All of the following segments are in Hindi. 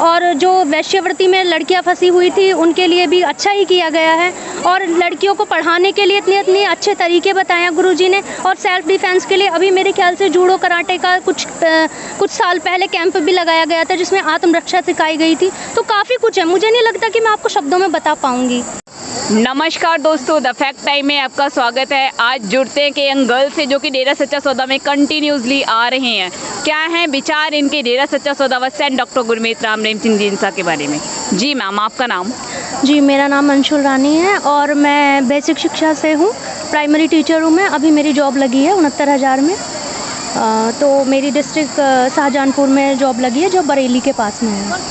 और जो वैश्यवृत्ति में लड़कियां फंसी हुई थी उनके लिए भी अच्छा ही किया गया है, और लड़कियों को पढ़ाने के लिए इतने अच्छे तरीके बताए हैं गुरुजी ने। और सेल्फ डिफेंस के लिए अभी मेरे ख्याल से जूडो कराटे का कुछ साल पहले कैंप भी लगाया गया था जिसमें आत्मरक्षा सिखाई गई थी। तो काफ़ी कुछ है, मुझे नहीं लगता कि मैं आपको शब्दों में बता पाऊँगी। नमस्कार दोस्तों, द फैक्ट टाइम में आपका स्वागत है। आज जुड़ते हैं कि यंग गर्ल्स से जो कि डेरा सच्चा सौदा में कंटिन्यूसली आ रहे हैं। क्या है विचार इनके डेरा सच्चा सौदा व सेंट डॉक्टर गुरमीत राम रहीम सिंह जी इंसा के बारे में। जी मैम, आपका नाम? जी, मेरा नाम अंशुल रानी है और मैं बेसिक शिक्षा से हूँ, प्राइमरी टीचर हूँ मैं। अभी मेरी जॉब लगी है 69,000 में। तो मेरी डिस्ट्रिक्ट शाहजहानपुर में जॉब लगी है जो बरेली के पास में है।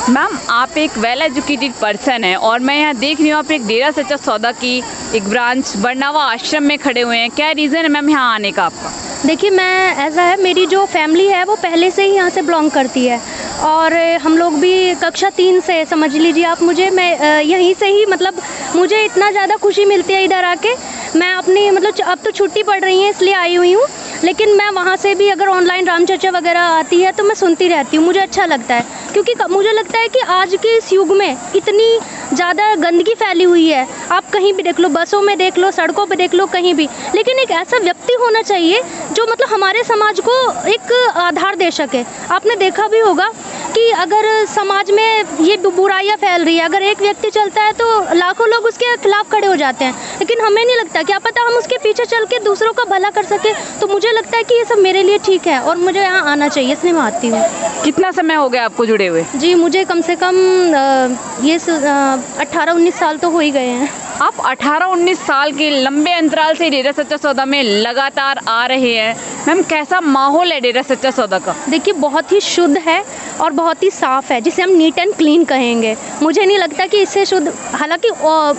मैम, आप एक वेल एजुकेटेड पर्सन हैं और मैं यहाँ देख रही हूँ आप एक डेरा सच्चा सौदा की एक ब्रांच बरनावा आश्रम में खड़े हुए हैं। क्या रीज़न है मैम यहाँ आने का आपका? देखिए, मैं ऐसा है, मेरी जो फैमिली है वो पहले से ही यहाँ से बिलोंग करती है और हम लोग भी कक्षा 3 से, समझ लीजिए आप मुझे, मैं यहीं से ही, मतलब मुझे इतना ज़्यादा खुशी मिलती है इधर आके। मैं अपनी, मतलब अब तो छुट्टी पड़ रही है इसलिए आई हुई हूँ, लेकिन मैं वहाँ से भी अगर ऑनलाइन राम चर्चा वगैरह आती है तो मैं सुनती रहती हूँ। मुझे अच्छा लगता है क्योंकि मुझे लगता है कि आज के इस युग में इतनी ज़्यादा गंदगी फैली हुई है। आप कहीं भी देख लो, बसों में देख लो, सड़कों पे देख लो, कहीं भी, लेकिन एक ऐसा व्यक्ति होना चाहिए जो मतलब हमारे समाज को एक आधार दे सके। आपने देखा भी होगा कि अगर समाज में ये बुराइयां फैल रही है, अगर एक व्यक्ति चलता है तो लाखों लोग उसके खिलाफ खड़े हो जाते हैं, लेकिन हमें नहीं लगता, क्या पता हम उसके पीछे चल के दूसरों का भला कर सके। तो मुझे लगता है कि ये सब मेरे लिए ठीक है और मुझे यहाँ आना चाहिए, इसलिए मैं आती हूँ। कितना समय हो गया आपको जुड़े हुए? जी, मुझे कम से कम ये 18-19 साल तो हो ही गए हैं। आप 18-19 साल के लंबे अंतराल से डेरा सच्चा सौदा में लगातार आ रहे हैं। मैम, कैसा माहौल है डेरा सच्चा सौदा का? देखिए, बहुत ही शुद्ध है और बहुत ही साफ़ है, जिसे हम नीट एंड क्लीन कहेंगे। मुझे नहीं लगता कि इससे शुद्ध, हालांकि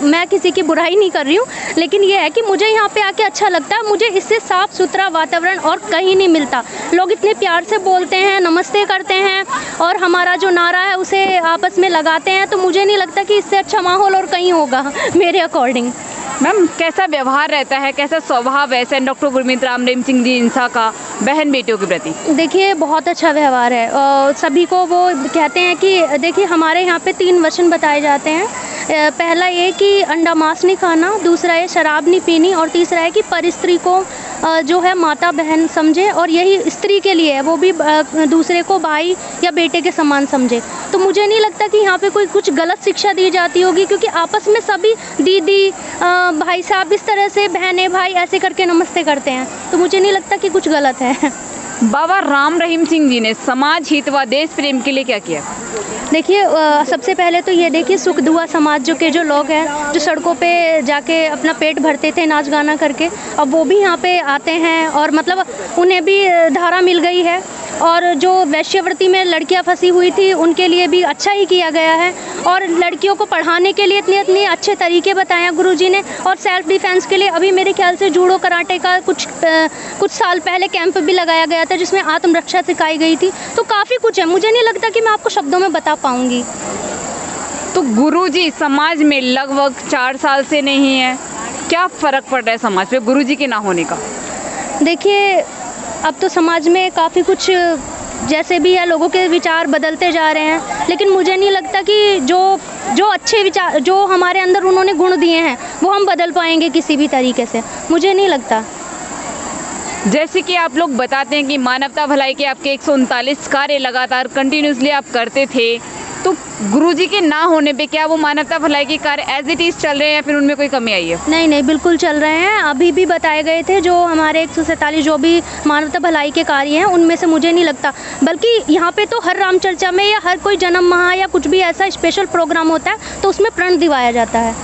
मैं किसी की बुराई नहीं कर रही हूँ, लेकिन ये है कि मुझे यहाँ पे आके अच्छा लगता है। मुझे इससे साफ़ सुथरा वातावरण और कहीं नहीं मिलता। लोग इतने प्यार से बोलते हैं, नमस्ते करते हैं और हमारा जो नारा है उसे आपस में लगाते हैं। तो मुझे नहीं लगता कि इससे अच्छा माहौल और कहीं होगा मेरे अकॉर्डिंग। मैम, कैसा व्यवहार रहता है, कैसा स्वभाव है सेंट डॉक्टर गुरमीत राम रहीम सिंह जी इंसा का बहन बेटियों के प्रति? देखिए, बहुत अच्छा व्यवहार है और सभी को वो कहते हैं कि देखिए, हमारे यहाँ पे 3 वचन बताए जाते हैं। पहला ये कि अंडा मांस नहीं खाना, दूसरा है शराब नहीं पीनी, और तीसरा है कि परिस्त्री को जो है माता बहन समझे, और यही स्त्री के लिए है, वो भी दूसरे को भाई या बेटे के समान समझे। तो मुझे नहीं लगता कि यहाँ पे कोई कुछ गलत शिक्षा दी जाती होगी, क्योंकि आपस में सभी दीदी, भाई साहब, इस तरह से बहनें भाई ऐसे करके नमस्ते करते हैं। तो मुझे नहीं लगता कि कुछ गलत है। बाबा राम रहीम सिंह जी ने समाज हित व देश प्रेम के लिए क्या किया? देखिए, सबसे पहले तो ये देखिए, सुख दुआ समाज के जो लोग हैं, जो सड़कों पे जाके अपना पेट भरते थे नाच गाना करके, अब वो भी यहाँ पे आते हैं और मतलब उन्हें भी धारा मिल गई है। और जो वैश्यवृत्ति में लड़कियां फंसी हुई थी उनके लिए भी अच्छा ही किया गया है, और लड़कियों को पढ़ाने के लिए इतने अच्छे तरीके बताए हैं गुरुजी ने। और सेल्फ डिफेंस के लिए अभी मेरे ख्याल से जूडो कराटे का कुछ साल पहले कैंप भी लगाया गया था जिसमें आत्मरक्षा सिखाई गई थी। तो काफ़ी कुछ है, मुझे नहीं लगता कि मैं आपको शब्दों में बता पाऊँगी। तो गुरुजी समाज में लगभग 4 साल से नहीं है, क्या फ़र्क पड़ रहा है समाज पे गुरुजी के ना होने का? देखिए, अब तो समाज में काफ़ी कुछ जैसे भी है, लोगों के विचार बदलते जा रहे हैं, लेकिन मुझे नहीं लगता कि जो अच्छे विचार जो हमारे अंदर उन्होंने गुण दिए हैं वो हम बदल पाएंगे किसी भी तरीके से, मुझे नहीं लगता। जैसे कि आप लोग बताते हैं कि मानवता भलाई के आपके 139 कार्य लगातार कंटिन्यूसली आप करते थे, तो गुरुजी के ना होने पे क्या वो मानवता भलाई के कार्य एज इट इज़ चल रहे हैं या फिर उनमें कोई कमी आई है? नहीं, बिल्कुल चल रहे हैं। अभी भी बताए गए थे जो हमारे 147 जो भी मानवता भलाई के कार्य हैं, उनमें से मुझे नहीं लगता, बल्कि यहाँ पे तो हर राम चर्चा में या हर कोई जन्म माह या कुछ भी ऐसा स्पेशल प्रोग्राम होता है तो उसमें प्रण दिवाया जाता है,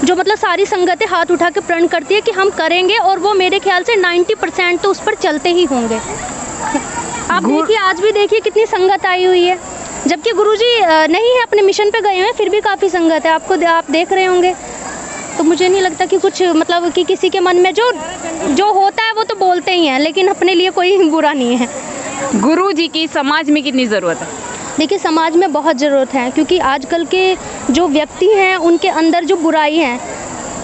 जो मतलब सारी संगतें हाथ उठा के प्रण करती है कि हम करेंगे, और वो मेरे ख्याल से 90% तो उस पर चलते ही होंगे। आप देखिए, आज भी देखिए कितनी संगत आई हुई है, जबकि गुरुजी नहीं है, अपने मिशन पे गए हैं, फिर भी काफ़ी संगत है, आप देख रहे होंगे। तो मुझे नहीं लगता कि कुछ मतलब कि किसी के मन में जो होता है वो तो बोलते ही हैं, लेकिन अपने लिए कोई बुरा नहीं है। गुरुजी की समाज में कितनी ज़रूरत है? देखिए, समाज में बहुत ज़रूरत है, क्योंकि आजकल के जो व्यक्ति हैं उनके अंदर जो बुराई है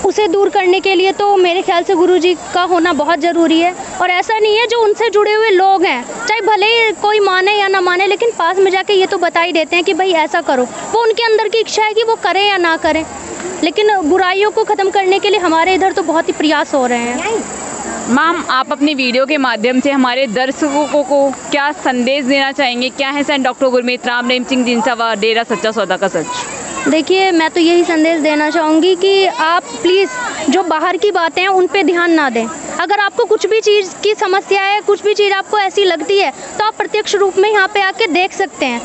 उसे दूर करने के लिए तो मेरे ख्याल से गुरुजी का होना बहुत ज़रूरी है। और ऐसा नहीं है, जो उनसे जुड़े हुए लोग हैं, चाहे भले ही कोई माने या ना माने, लेकिन पास में जाके ये तो बता ही देते हैं कि भाई ऐसा करो। वो उनके अंदर की इच्छा है कि वो करें या ना करें, लेकिन बुराइयों को ख़त्म करने के लिए हमारे इधर तो बहुत ही प्रयास हो रहे हैं। मैम, आप अपनी वीडियो के माध्यम से हमारे दर्शकों को क्या संदेश देना चाहेंगे? क्या है सेंट डॉक्टर गुरमीत राम रहीम सिंह जिनसा व डेरा सच्चा सौदा का सच? देखिए, मैं तो यही संदेश देना चाहूँगी कि आप प्लीज़ जो बाहर की बातें हैं उन पे ध्यान ना दें। अगर आपको कुछ भी चीज़ की समस्या है, कुछ भी चीज़ आपको ऐसी लगती है, तो आप प्रत्यक्ष रूप में यहाँ पे आके देख सकते हैं।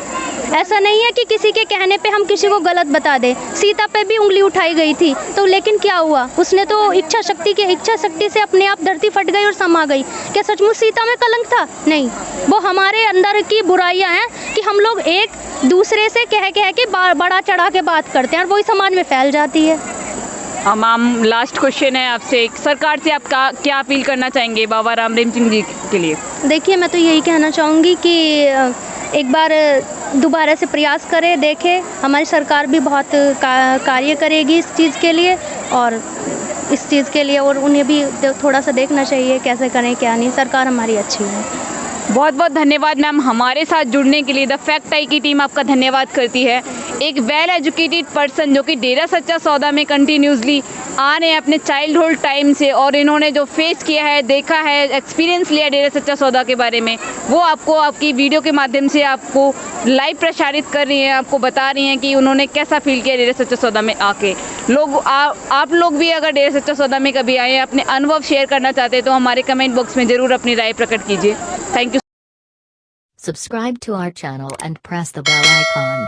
ऐसा नहीं है कि किसी के कहने पे हम किसी को गलत बता दें। सीता पे भी उंगली उठाई गई थी, तो लेकिन क्या हुआ? उसने तो इच्छा शक्ति से अपने आप धरती फट गई और समा गई। क्या सचमुच सीता में कलंक था? नहीं, वो हमारे अंदर की बुराइयां हैं कि हम लोग एक दूसरे से कह के बड़ा चढ़ा के बात करते हैं और वही समाज में फैल जाती है। मैम, लास्ट क्वेश्चन है आपसे, सरकार से आप क्या अपील करना चाहेंगे बाबा राम रहीम सिंह जी के लिए? देखिए, मैं तो यही कहना चाहूँगी कि एक बार दोबारा से प्रयास करें, देखें। हमारी सरकार भी बहुत कार्य करेगी इस चीज़ के लिए, और इस चीज़ के लिए और उन्हें भी थोड़ा सा देखना चाहिए कैसे करें क्या नहीं। सरकार हमारी अच्छी है। बहुत बहुत धन्यवाद मैम, हमारे साथ जुड़ने के लिए द फैक्ट आई की टीम आपका धन्यवाद करती है। एक वेल एजुकेटेड पर्सन जो कि डेरा सच्चा सौदा में कंटिन्यूसली आ रहे हैं अपने चाइल्डहुड टाइम से, और इन्होंने जो फेस किया है, देखा है, एक्सपीरियंस लिया डेरा सच्चा सौदा के बारे में, वो आपको आपकी वीडियो के माध्यम से आपको लाइव प्रसारित कर रही हैं, आपको बता रही हैं कि उन्होंने कैसा फील किया डेरा सच्चा सौदा में आके। आप लोग भी अगर डेरा सच्चा सौदा में कभी आए, अपने अनुभव शेयर करना चाहते हैं, तो हमारे कमेंट बॉक्स में ज़रूर अपनी राय प्रकट कीजिए। Thank you. Subscribe to our channel and press the bell icon.